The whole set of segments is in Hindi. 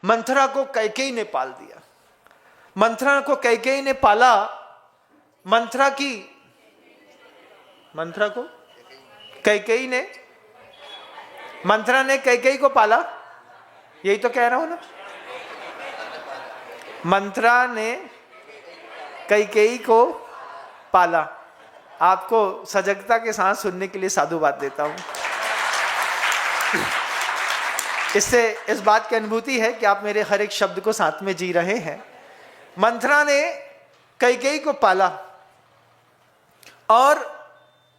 मंथरा को कैकेयी ने पाल दिया। मंथरा को कैकेयी ने पाला। मंथरा को कैकेयी ने, मंथरा ने कैकेयी को पाला। यही तो कह रहा हूं ना, मंथरा ने कैकेयी को पाला। आपको सजगता के साथ सुनने के लिए साधुवाद देता हूं। इससे इस बात की अनुभूति है कि आप मेरे हर एक शब्द को साथ में जी रहे हैं। मंथरा ने कैकेयी को पाला और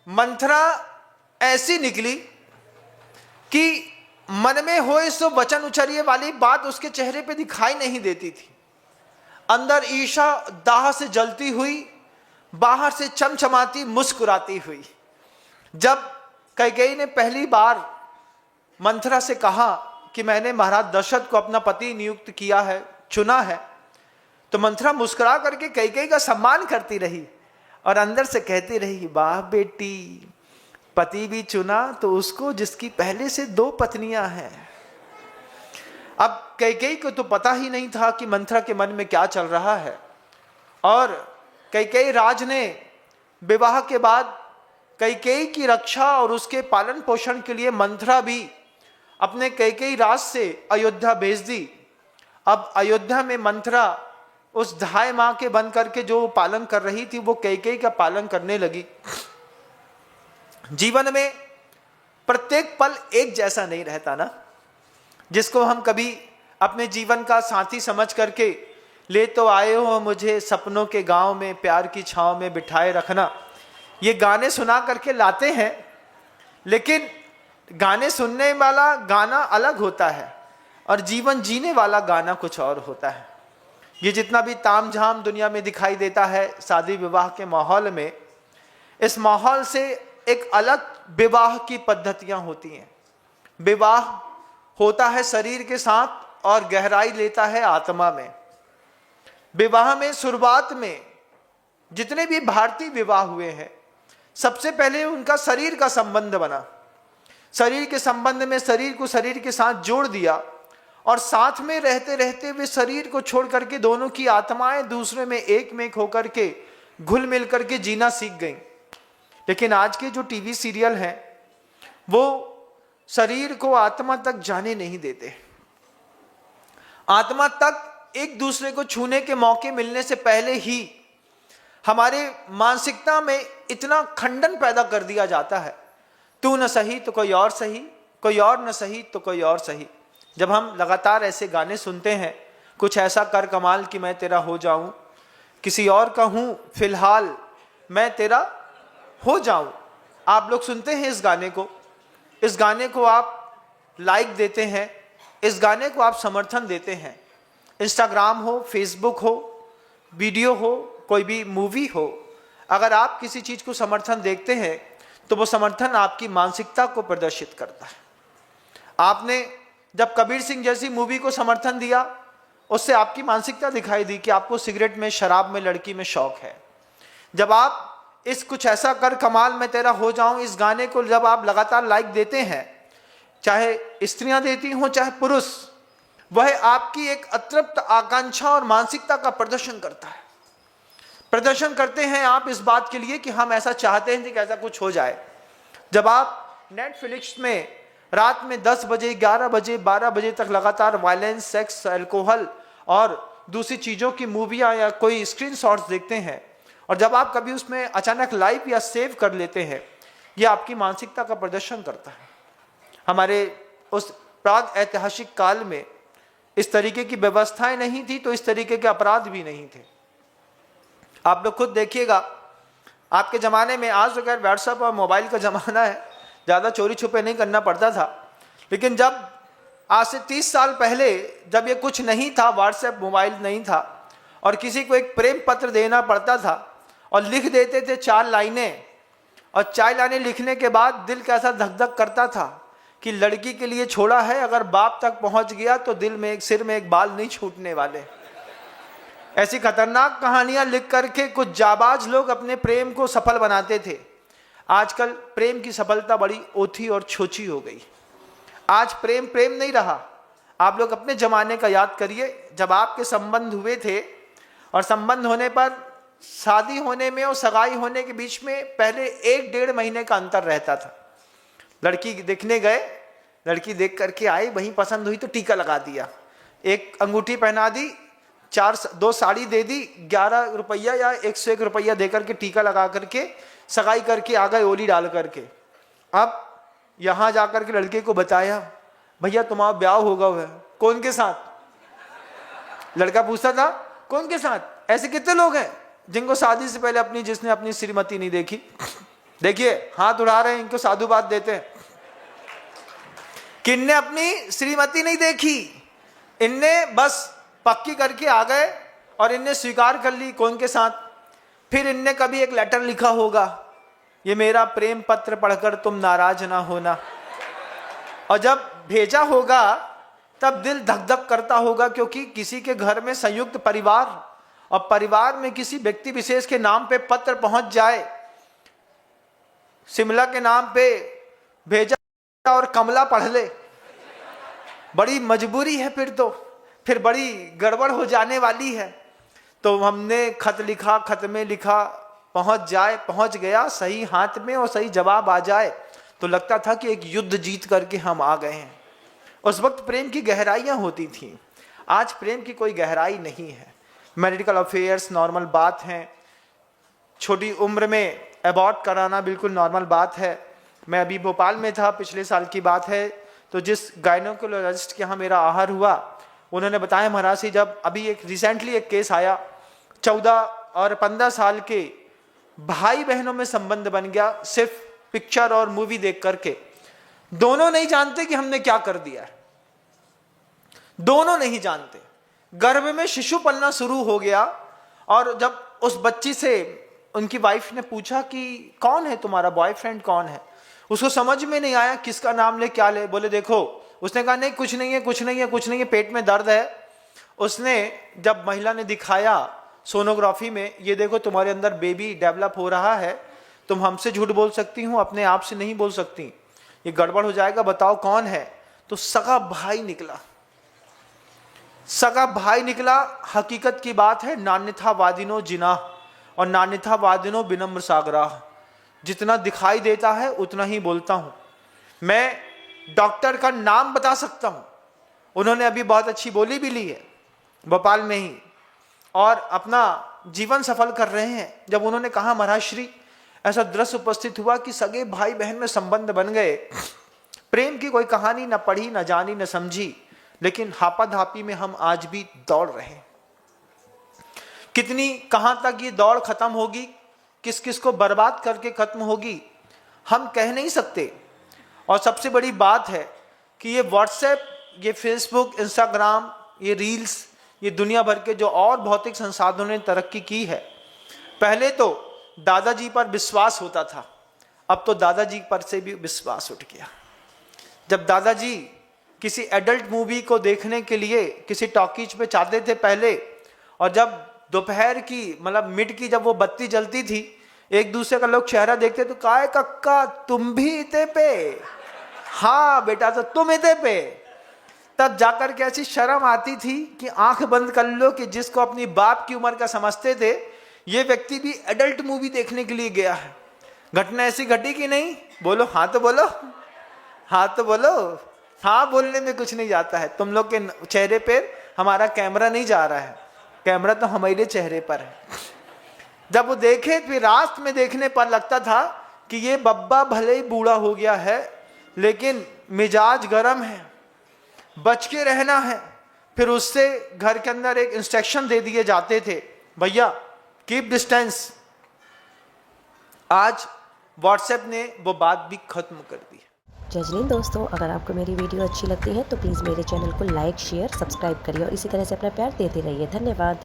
मंथरा ऐसी निकली कि मन में होए सो वचन उचरिए वाली बात उसके चेहरे पे दिखाई नहीं देती थी। अंदर ईर्ष्या दाह से जलती हुई, बाहर से चमचमाती मुस्कुराती हुई। जब कैकेयी ने पहली बार मंथरा से कहा कि मैंने महाराज दशरथ को अपना पति नियुक्त किया है, चुना है, तो मंथरा मुस्कुरा करके कैकेयी का सम्मान करती रही और अंदर से कहती रही, वाह बेटी, पति भी चुना तो उसको जिसकी पहले से 2 पत्नियां हैं। अब कैकेयी को तो पता ही नहीं था कि मंथरा के मन में क्या चल रहा है। और कैकेयी राज ने विवाह के बाद कैकेयी की रक्षा और उसके पालन पोषण के लिए मंथरा भी अपने कैकेयी राज से अयोध्या भेज दी। अब अयोध्या में मंथरा उस ढाई माह के बन करके जो पालन कर रही थी वो कैकेयी का पालन करने लगी। जीवन में प्रत्येक पल एक जैसा नहीं रहता ना, जिसको हम कभी अपने जीवन का साथी समझ करके ले तो आए हो मुझे सपनों के गांव में, प्यार की छांव में बिठाए रखना, ये गाने सुना करके लाते हैं। लेकिन गाने सुनने वाला गाना अलग होता है और जीवन जीने वाला गाना कुछ और होता है। ये जितना भी तामझाम दुनिया में दिखाई देता है शादी विवाह के माहौल में, इस माहौल से एक अलग विवाह की पद्धतियां होती हैं। विवाह होता है शरीर के साथ और गहराई लेता है आत्मा में। विवाह में शुरुआत में जितने भी भारतीय विवाह हुए हैं, सबसे पहले उनका शरीर का संबंध बना। शरीर के संबंध में शरीर को शरीर के साथ जोड़ दिया और साथ में रहते रहते वे शरीर को छोड़ करके दोनों की आत्माएं दूसरे में एक होकर के घुल मिल करके जीना सीख गई। लेकिन आज के जो टीवी सीरियल हैं वो शरीर को आत्मा तक जाने नहीं देते। आत्मा तक एक दूसरे को छूने के मौके मिलने से पहले ही हमारे मानसिकता में इतना खंडन पैदा कर दिया जाता है, तू न सही तो कोई और सही, कोई और न सही तो कोई और सही। जब हम लगातार ऐसे गाने सुनते हैं, कुछ ऐसा कर कमाल कि मैं तेरा हो जाऊं, किसी और का हूं फिलहाल मैं तेरा हो जाऊं। आप लोग सुनते हैं इस गाने को, इस गाने को आप लाइक देते हैं, इस गाने को आप समर्थन देते हैं। इंस्टाग्राम हो, फेसबुक हो, वीडियो हो, कोई भी मूवी हो, अगर आप किसी चीज को समर्थन देखते हैं तो वो समर्थन आपकी मानसिकता को प्रदर्शित करता है। आपने जब कबीर सिंह जैसी मूवी को समर्थन दिया, उससे आपकी मानसिकता दिखाई दी कि आपको सिगरेट में, शराब में, लड़की में शौक है। जब आप इस कुछ ऐसा कर कमाल मैं तेरा हो जाऊं इस गाने को जब आप लगातार लाइक देते हैं, चाहे स्त्रियां देती हों चाहे पुरुष, वह आपकी एक अतृप्त आकांक्षा और मानसिकता का प्रदर्शन करता है। प्रदर्शन करते हैं आप इस बात के लिए कि हम ऐसा चाहते हैं कि ऐसा कुछ हो जाए। जब आप नेटफ्लिक्स में रात में 10 बजे, 11 बजे, 12 बजे तक लगातार वायलेंस, सेक्स, अल्कोहल और दूसरी चीज़ों की मूवियाँ या कोई स्क्रीनशॉट्स देखते हैं और जब आप कभी उसमें अचानक लाइव या सेव कर लेते हैं, यह आपकी मानसिकता का प्रदर्शन करता है। हमारे उस प्राग ऐतिहासिक काल में इस तरीके की व्यवस्थाएं नहीं थी तो इस तरीके के अपराध भी नहीं थे। आप लोग खुद देखिएगा, आपके ज़माने में, आज तो खैर व्हाट्सएप और मोबाइल का ज़माना है, ज़्यादा चोरी छुपे नहीं करना पड़ता था। लेकिन जब आज से 30 साल पहले जब ये कुछ नहीं था, व्हाट्सएप, मोबाइल नहीं था और किसी को एक प्रेम पत्र देना पड़ता था और लिख देते थे 4 लाइनें, और 4 लाइनें लिखने के बाद दिल कैसा धक धक करता था कि लड़की के लिए छोड़ा है, अगर बाप तक पहुंच गया तो दिल में सिर में एक बाल नहीं छूटने वाले। ऐसी खतरनाक कहानियां लिख करके कुछ जाबाज लोग अपने प्रेम को सफल बनाते थे। आजकल प्रेम की सफलता बड़ी ओथी और छोची हो गई। आज प्रेम प्रेम नहीं रहा, आप लोग अपने जमाने का याद करिए, जब आपके संबंध हुए थे और संबंध होने पर शादी होने में और सगाई होने के बीच में पहले 1-1.5 महीने का अंतर रहता था। लड़की देखने गए, लड़की देख करके आए, वहीं पसंद हुई तो टीका लगा दिया, एक अंगूठी पहना दी, 2 साड़ी दे दी, 11 रुपया या 101 रुपया दे करके टीका लगा करके सगाई करके आ गए ओली डाल करके। अब यहाँ जा करके लड़के को बताया, भैया तुम्हारा ब्याह होगा हुआ है। कौन के साथ? लड़का पूछता था कौन के साथ? ऐसे कितने लोग हैं जिनको शादी से पहले जिसने अपनी श्रीमती नहीं देखी? देखिए हाथ उड़ा रहे हैं, इनको साधुवाद देते हैं। किन्ने अपनी श्रीमती नहीं देखी, इनने बस पक्की करके आ गए और इनने स्वीकार कर ली कौन के साथ। फिर इनने कभी एक लेटर लिखा होगा, ये मेरा प्रेम पत्र पढ़कर तुम नाराज ना होना, और जब भेजा होगा तब दिल धक धक करता होगा, क्योंकि किसी के घर में संयुक्त परिवार और परिवार में किसी व्यक्ति विशेष के नाम पे पत्र पहुंच जाए, शिमला के नाम पे भेजा और कमला पढ़ ले, बड़ी मजबूरी है, फिर बड़ी गड़बड़ हो जाने वाली है। तो हमने खत लिखा, खत में लिखा, पहुंच गया सही हाथ में और सही जवाब आ जाए तो लगता था कि एक युद्ध जीत करके हम आ गए हैं। उस वक्त प्रेम की गहराइयां होती थी, आज प्रेम की कोई गहराई नहीं है। मैरिटल अफेयर्स नॉर्मल बात हैं, छोटी उम्र में अबॉर्ट कराना बिल्कुल नॉर्मल बात है। मैं अभी भोपाल में था, पिछले साल की बात है, तो जिस गायनोकोलॉजिस्ट के यहाँ मेरा आहार हुआ, उन्होंने बताया महाराज जी, जब अभी रिसेंटली एक केस आया, 14 और 15 साल के भाई बहनों में संबंध बन गया सिर्फ पिक्चर और मूवी देख करके। दोनों नहीं जानते कि हमने क्या कर दिया है, दोनों नहीं जानते। गर्भ में शिशु पलना शुरू हो गया, और जब उस बच्ची से उनकी वाइफ ने पूछा कि कौन है तुम्हारा बॉयफ्रेंड, कौन है, उसको समझ में नहीं आया किसका नाम ले क्या ले। बोले देखो, उसने कहा नहीं कुछ नहीं है, कुछ नहीं है, कुछ नहीं है, पेट में दर्द है। उसने जब महिला ने दिखाया सोनोग्राफी में, ये देखो तुम्हारे अंदर बेबी डेवलप हो रहा है, तुम हमसे झूठ बोल सकती हो, अपने आप से नहीं बोल सकती, ये गड़बड़ हो जाएगा, बताओ कौन है। तो सगा भाई निकला, सगा भाई निकला। हकीकत की बात है, नान्यथा वादिनो जिना और नान्यथा वादिनो विनम्र सागरा, जितना दिखाई देता है उतना ही बोलता हूं। मैं डॉक्टर का नाम बता सकता हूं, उन्होंने अभी बहुत अच्छी बोली भी ली है भोपाल में ही, और अपना जीवन सफल कर रहे हैं। जब उन्होंने कहा महाराज श्री, ऐसा दृश्य उपस्थित हुआ कि सगे भाई बहन में संबंध बन गए, प्रेम की कोई कहानी न पढ़ी, न जानी, न समझी, लेकिन हापाधापी में हम आज भी दौड़ रहे हैं। कितनी कहां तक ये दौड़ खत्म होगी, किस किस को बर्बाद करके खत्म होगी, हम कह नहीं सकते। और सबसे बड़ी बात है कि ये व्हाट्सएप, ये फेसबुक, इंस्टाग्राम, ये रील्स, ये दुनिया भर के जो और भौतिक संसाधनों ने तरक्की की है, पहले तो दादाजी पर विश्वास होता था, अब तो दादाजी पर से भी विश्वास उठ गया। जब दादाजी किसी एडल्ट मूवी को देखने के लिए किसी टॉकीज पे जाते थे पहले, और जब दोपहर की मतलब मिड की जब वो बत्ती जलती थी, एक दूसरे का लोग चेहरा देखते तो काय कक्का तुम भी इते पे, हाँ बेटा तो तुम इते पे, तब जाकर के ऐसी शर्म आती थी कि आंख बंद कर लो कि जिसको अपनी बाप की उम्र का समझते थे, ये व्यक्ति भी एडल्ट मूवी देखने के लिए गया है। घटना ऐसी घटी कि नहीं? बोलो हाँ तो बोलो, हाँ तो बोलो। हाँ बोलने में कुछ नहीं जाता है, तुम लोग के चेहरे पे हमारा कैमरा नहीं जा रहा है, कैमरा तो हमारे चेहरे पर है। जब वो देखे, फिर रात में देखने पर लगता था कि ये बब्बा भले ही बूढ़ा हो गया है, लेकिन मिजाज गर्म है, बच के रहना है। फिर उससे घर के अंदर एक इंस्ट्रक्शन दे दिए जाते थे, भैया कीप डिस्टेंस। आज व्हाट्सएप ने वो बात भी खत्म कर दी। जजनीन दोस्तों, अगर आपको मेरी वीडियो अच्छी लगती है तो प्लीज़ मेरे चैनल को लाइक, शेयर, सब्सक्राइब करिए और इसी तरह से अपना प्यार देते रहिए। धन्यवाद।